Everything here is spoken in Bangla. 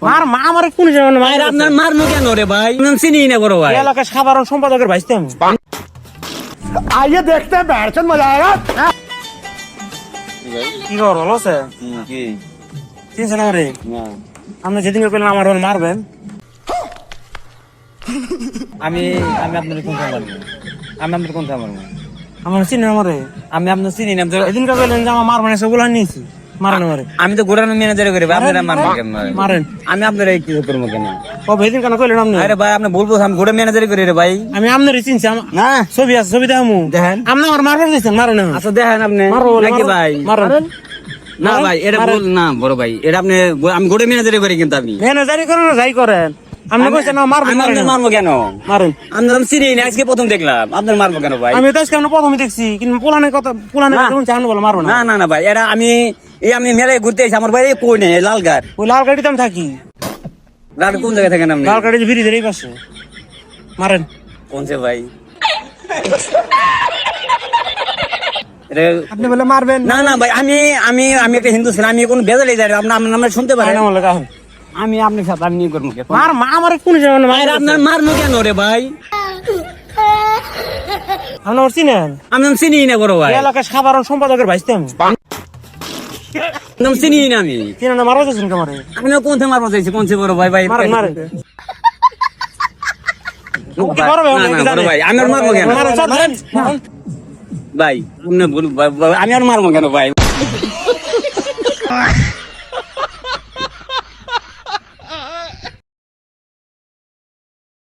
মার মা আমার কোন জায়গা ভাই আপনার মারমু কেন রে ভাই নাম চিনি না বড় ভাই এলাকার সাধারণ সম্পাদকের ভাইস্তে আমি आइए देखते हैं बैठचंद मजा आएगा কি খবর ভালো আছে কি চিনছেন আমারে না আপনি যেদিন কইলেন আমার ওর মারবেন আমি আমি আপনার কোন মারবো আমি আপনার কোন মারবো আমার চিনেন আমারে আমি আপনার চিনি না এদিন কইলেন যে আমার মারবেন সেগুলো নিয়েছি মারেন আমারে আমি তো গোড়ানো ম্যানেজার করি আপনারা মারবো কেন মারেন আমি আপনার কি করবো কেন কবে এদিন কেন কইলেন আপনি আরে ভাই আপনি বলবো আমি গোড়া ম্যানেজার করি রে ভাই আমি আপনারই চিনছি না ছবি আছে ছবি দেখামু দেখেন আপনি আমার মারবেন দিয়েছেন মারেন না আচ্ছা দেখেন আপনি মারো নাকি ভাই মারেন না ভাই এটা বল না বড় ভাই এটা আপনি আমি গোড়া ম্যানেজার করি কিন্তু আপনি ম্যানেজারি করেন না যাই করেন আপনি কইছেন না মারবেন আমি আপনার মারবো কেন মারেন আপনার আমি চিনি না আজকে প্রথম দেখলাম আপনার মারবো কেন ভাই আমি তো আজকে আমরা প্রথমে দেখছি কিন্তু পুলানের কথা চান বলে মারবো না না না না ভাই এটা আমি আমি মেলায় ঘুরতে এসে আমার বাড়ি কই নেই লালগার ওই লাল গাড়িতে আমি থাকি লাল কোন জায়গায় থাকেন আপনি লাল গাড়ি ব্রিজের এই পাশে মারেন কোন সে ভাই এটা আপনি বলে মারবেন না না ভাই আমি আমি আমি একটা হিন্দু ছিলাম আমি কোনো বেজালে যাই আপনার আপনার নামে শুনতে পারেন না বলে কাহন আমি আপনার সাথে আমি নিয়ে করবো কে? মার মা আমার কোন জায়গা ভাই, আপনার মারমু কেন রে ভাই আপনি ওর চিনেন আমি নাম চিনি না বড় ভাই এলাকার সাধারণ সম্পাদকের ভাইস্তে আমি নাম চিনি না আমি চিনেন না মারো যাচ্ছেন কামারে আপনি কোন থেকে মারবো চাইছি কোন সে বড় ভাই ভাই মারেন মারেন ভাই, না, না, বড় ভাই আমি আর মারবো কেন মারেন, মারেন, মারেন। ভাই আপনি আমি আর মারবো কেন ভাই